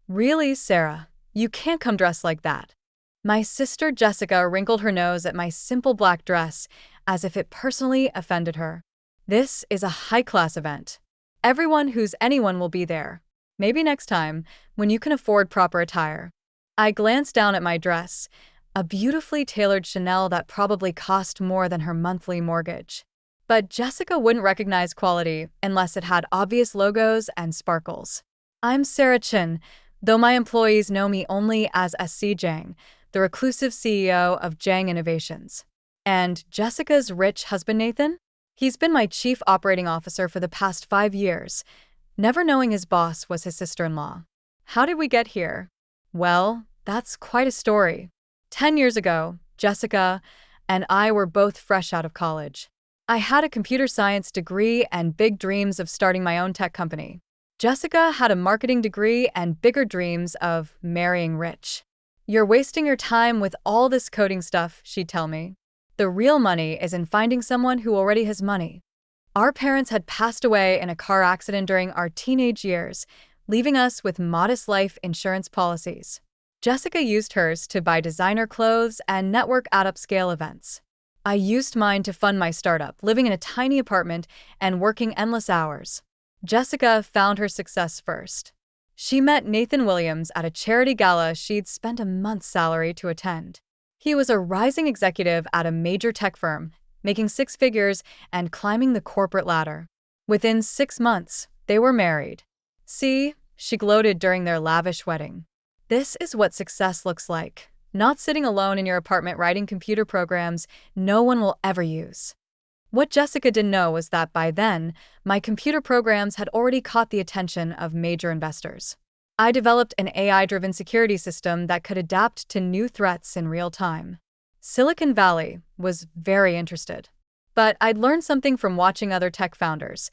Really, Sarah? You can't come dressed like that. My sister Jessica wrinkled her nose at my simple black dress as if it personally offended her. This is a high-class event. Everyone who's anyone will be there. Maybe next time, when you can afford proper attire. I glanced down at my dress, a beautifully tailored Chanel that probably cost more than her monthly mortgage. But Jessica wouldn't recognize quality unless it had obvious logos and sparkles. I'm Sarah Chin, though my employees know me only as SC Jang, the reclusive CEO of Jang Innovations. And Jessica's rich husband Nathan? He's been my chief operating officer for the past 5 years, never knowing his boss was his sister-in-law. How did we get here? Well, that's quite a story. 10 years ago, Jessica and I were both fresh out of college. I had a computer science degree and big dreams of starting my own tech company. Jessica had a marketing degree and bigger dreams of marrying rich. You're wasting your time with all this coding stuff, she'd tell me. The real money is in finding someone who already has money. Our parents had passed away in a car accident during our teenage years, leaving us with modest life insurance policies. Jessica used hers to buy designer clothes and network at upscale events. I used mine to fund my startup, living in a tiny apartment and working endless hours. Jessica found her success first. She met Nathan Williams at a charity gala she'd spent a month's salary to attend. He was a rising executive at a major tech firm, making six figures and climbing the corporate ladder. Within 6 months, they were married. See, she gloated during their lavish wedding. This is what success looks like. Not sitting alone in your apartment writing computer programs no one will ever use. What Jessica didn't know was that by then, my computer programs had already caught the attention of major investors. I developed an AI-driven security system that could adapt to new threats in real time. Silicon Valley was very interested. But I'd learned something from watching other tech founders.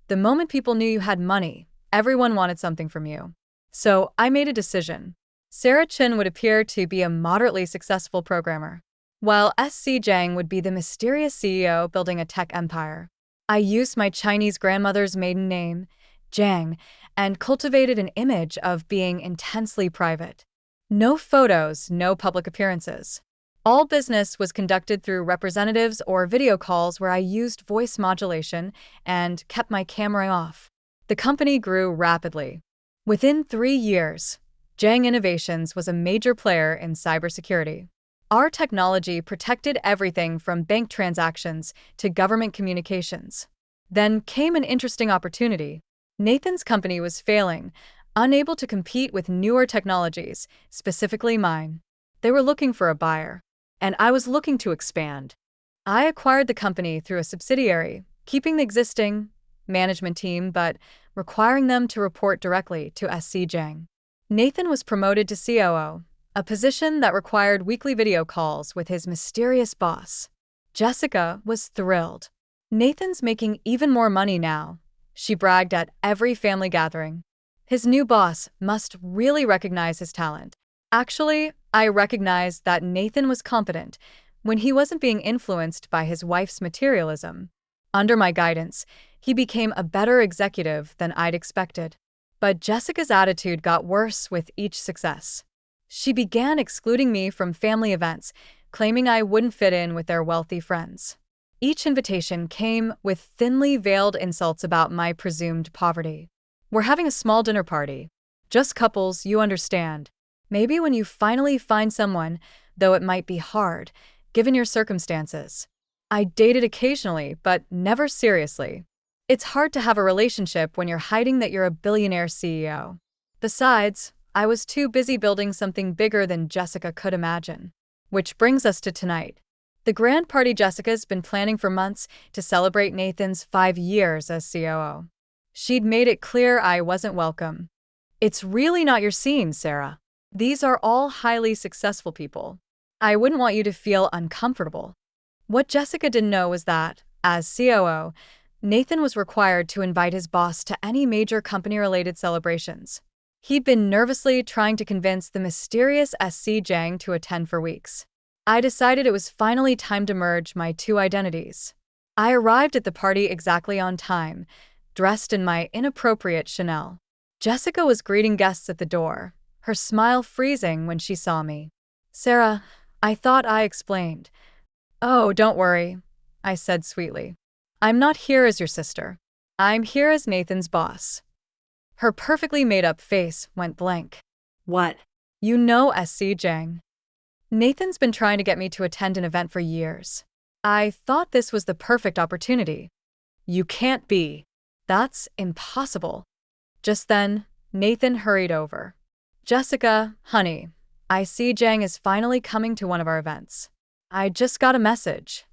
The moment people knew you had money, everyone wanted something from you. So I made a decision. Sarah Chin would appear to be a moderately successful programmer, while SC Jang would be the mysterious CEO building a tech empire. I used my Chinese grandmother's maiden name, Jang, and cultivated an image of being intensely private. No photos, no public appearances. All business was conducted through representatives or video calls where I used voice modulation and kept my camera off. The company grew rapidly. Within 3 years, Jang Innovations was a major player in cybersecurity. Our technology protected everything from bank transactions to government communications. Then came an interesting opportunity. Nathan's company was failing, unable to compete with newer technologies, specifically mine. They were looking for a buyer, and I was looking to expand. I acquired the company through a subsidiary, keeping the existing management team but requiring them to report directly to SC Jang. Nathan was promoted to COO, a position that required weekly video calls with his mysterious boss. Jessica was thrilled. Nathan's making even more money now, she bragged at every family gathering. His new boss must really recognize his talent. Actually, I recognized that Nathan was competent when he wasn't being influenced by his wife's materialism. Under my guidance, he became a better executive than I'd expected. But Jessica's attitude got worse with each success. She began excluding me from family events, claiming I wouldn't fit in with their wealthy friends. Each invitation came with thinly veiled insults about my presumed poverty. We're having a small dinner party. Just couples, you understand. Maybe when you finally find someone, though it might be hard, given your circumstances. I dated occasionally, but never seriously. It's hard to have a relationship when you're hiding that you're a billionaire CEO. Besides, I was too busy building something bigger than Jessica could imagine. Which brings us to tonight. The grand party Jessica's been planning for months to celebrate Nathan's 5 years as COO. She'd made it clear I wasn't welcome. It's really not your scene, Sarah. These are all highly successful people. I wouldn't want you to feel uncomfortable. What Jessica didn't know was that, as COO, Nathan was required to invite his boss to any major company-related celebrations. He'd been nervously trying to convince the mysterious SC Jang to attend for weeks. I decided it was finally time to merge my two identities. I arrived at the party exactly on time, dressed in my inappropriate Chanel. Jessica was greeting guests at the door, her smile freezing when she saw me. "Sarah, I thought I explained." "Oh, don't worry," I said sweetly. "I'm not here as your sister. I'm here as Nathan's boss." Her perfectly made-up face went blank. What? "You know SC Jang. Nathan's been trying to get me to attend an event for years. I thought this was the perfect opportunity." "You can't be. That's impossible." Just then, Nathan hurried over. "Jessica, honey, I see Jang is finally coming to one of our events. I just got a message."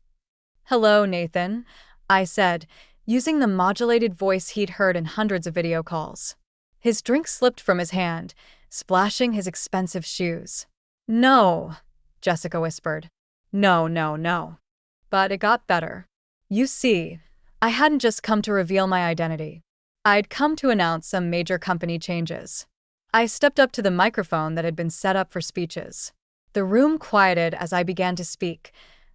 "Hello, Nathan," I said, using the modulated voice he'd heard in hundreds of video calls. His drink slipped from his hand, splashing his expensive shoes. "No," Jessica whispered. "No, no, no." But it got better. You see, I hadn't just come to reveal my identity. I'd come to announce some major company changes. I stepped up to the microphone that had been set up for speeches. The room quieted as I began to speak,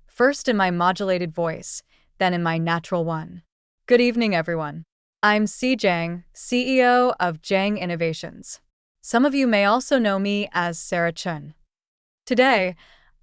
first in my modulated voice, then in my natural one. "Good evening, everyone. I'm Si Jang, CEO of Jang Innovations. Some of you may also know me as Sarah Chun. Today,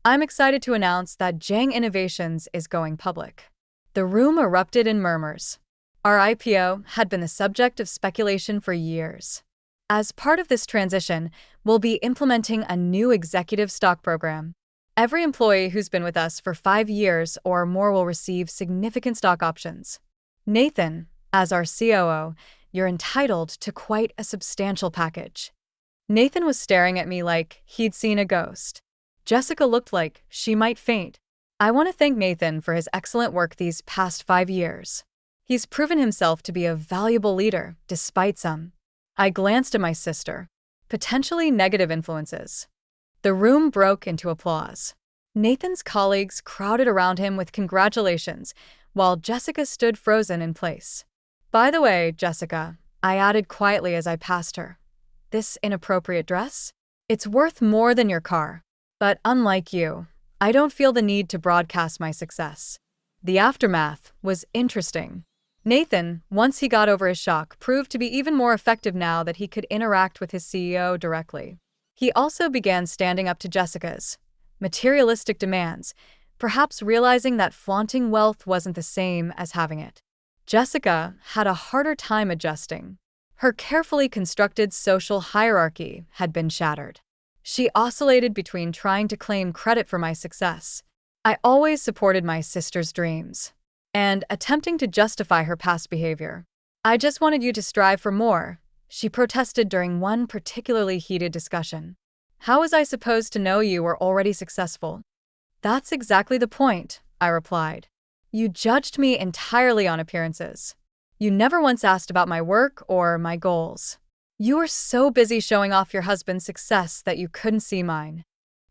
I'm excited to announce that Jang Innovations is going public." The room erupted in murmurs. Our IPO had been the subject of speculation for years. As part of this transition, we'll be implementing a new executive stock program. Every employee who's been with us for 5 years or more will receive significant stock options. Nathan, as our COO, you're entitled to quite a substantial package. Nathan was staring at me like he'd seen a ghost. Jessica looked like she might faint. I want to thank Nathan for his excellent work these past 5 years. He's proven himself to be a valuable leader, despite some. I glanced at my sister. Potentially negative influences. The room broke into applause. Nathan's colleagues crowded around him with congratulations, while Jessica stood frozen in place. "By the way, Jessica," I added quietly as I passed her, "this inappropriate dress? It's worth more than your car. But unlike you, I don't feel the need to broadcast my success." The aftermath was interesting. Nathan, once he got over his shock, proved to be even more effective now that he could interact with his CEO directly. He also began standing up to Jessica's materialistic demands, perhaps realizing that flaunting wealth wasn't the same as having it. Jessica had a harder time adjusting. Her carefully constructed social hierarchy had been shattered. She oscillated between trying to claim credit for my success, I always supported my sister's dreams, and attempting to justify her past behavior. "I just wanted you to strive for more," she protested during one particularly heated discussion. "How was I supposed to know you were already successful?" "That's exactly the point," I replied. "You judged me entirely on appearances. You never once asked about my work or my goals. You were so busy showing off your husband's success that you couldn't see mine."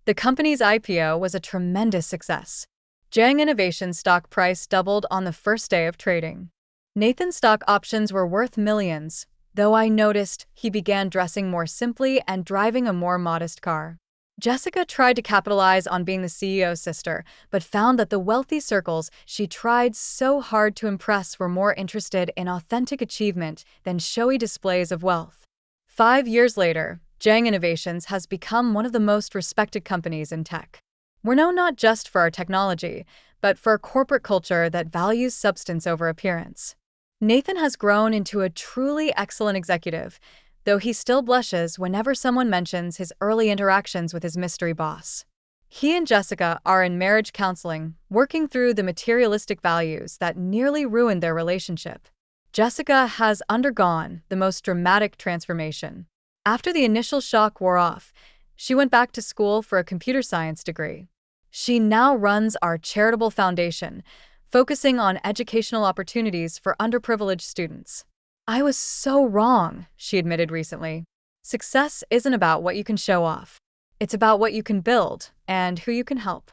The company's IPO was a tremendous success. Jang Innovation's stock price doubled on the first day of trading. Nathan's stock options were worth millions, though I noticed he began dressing more simply and driving a more modest car. Jessica tried to capitalize on being the CEO's sister, but found that the wealthy circles she tried so hard to impress were more interested in authentic achievement than showy displays of wealth. 5 years later, Jang Innovations has become one of the most respected companies in tech. We're known not just for our technology, but for a corporate culture that values substance over appearance. Nathan has grown into a truly excellent executive, though he still blushes whenever someone mentions his early interactions with his mystery boss. He and Jessica are in marriage counseling, working through the materialistic values that nearly ruined their relationship. Jessica has undergone the most dramatic transformation. After the initial shock wore off, she went back to school for a computer science degree. She now runs our charitable foundation, focusing on educational opportunities for underprivileged students. "I was so wrong," she admitted recently. "Success isn't about what you can show off. It's about what you can build and who you can help."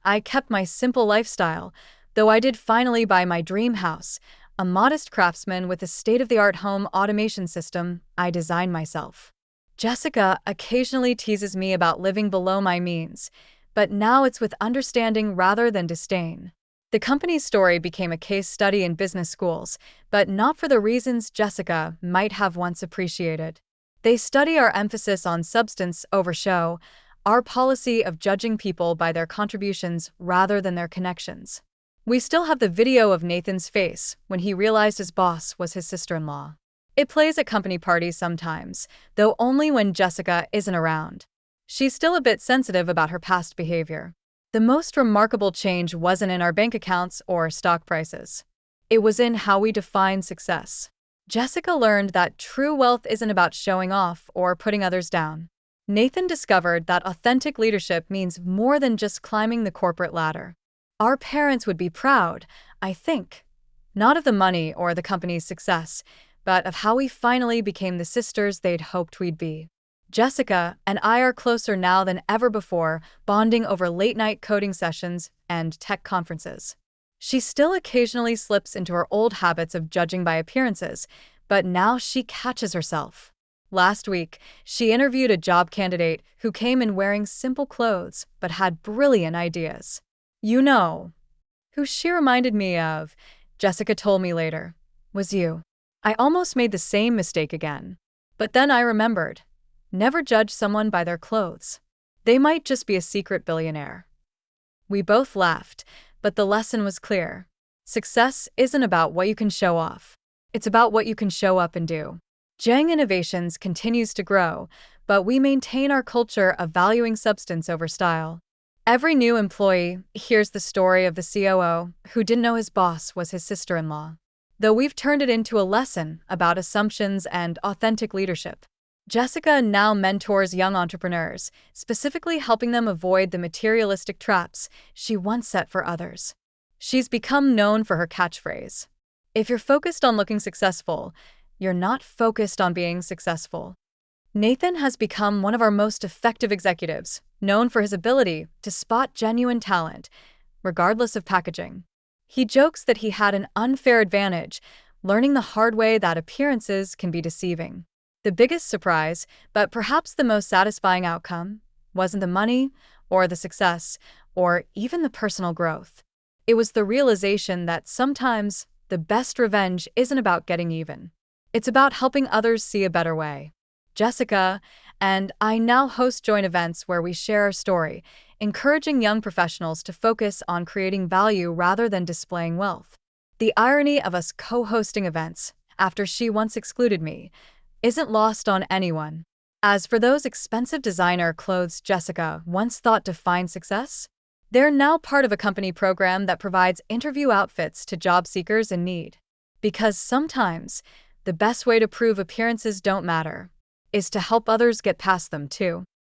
I kept my simple lifestyle, though I did finally buy my dream house, a modest craftsman with a state-of-the-art home automation system I designed myself. Jessica occasionally teases me about living below my means, but now it's with understanding rather than disdain. The company's story became a case study in business schools, but not for the reasons Jessica might have once appreciated. They study our emphasis on substance over show, our policy of judging people by their contributions rather than their connections. We still have the video of Nathan's face when he realized his boss was his sister-in-law. It plays at company parties sometimes, though only when Jessica isn't around. She's still a bit sensitive about her past behavior. The most remarkable change wasn't in our bank accounts or stock prices. It was in how we define success. Jessica learned that true wealth isn't about showing off or putting others down. Nathan discovered that authentic leadership means more than just climbing the corporate ladder. Our parents would be proud, I think, not of the money or the company's success, but of how we finally became the sisters they'd hoped we'd be. Jessica and I are closer now than ever before, bonding over late-night coding sessions and tech conferences. She still occasionally slips into her old habits of judging by appearances, but now she catches herself. Last week, she interviewed a job candidate who came in wearing simple clothes but had brilliant ideas. You know who she reminded me of, Jessica told me later, was you. I almost made the same mistake again. But then I remembered. Never judge someone by their clothes. They might just be a secret billionaire. We both laughed, but the lesson was clear. Success isn't about what you can show off. It's about what you can show up and do. Jang Innovations continues to grow, but we maintain our culture of valuing substance over style. Every new employee hears the story of the COO who didn't know his boss was his sister-in-law. Though we've turned it into a lesson about assumptions and authentic leadership. Jessica now mentors young entrepreneurs, specifically helping them avoid the materialistic traps she once set for others. She's become known for her catchphrase, "If you're focused on looking successful, you're not focused on being successful." Nathan has become one of our most effective executives, known for his ability to spot genuine talent, regardless of packaging. He jokes that he had an unfair advantage, learning the hard way that appearances can be deceiving. The biggest surprise, but perhaps the most satisfying outcome, wasn't the money, or the success, or even the personal growth. It was the realization that sometimes the best revenge isn't about getting even. It's about helping others see a better way. Jessica and I now host joint events where we share our story, encouraging young professionals to focus on creating value rather than displaying wealth. The irony of us co-hosting events, after she once excluded me, isn't lost on anyone. As for those expensive designer clothes Jessica once thought defined success, they're now part of a company program that provides interview outfits to job seekers in need. Because sometimes, the best way to prove appearances don't matter is to help others get past them too.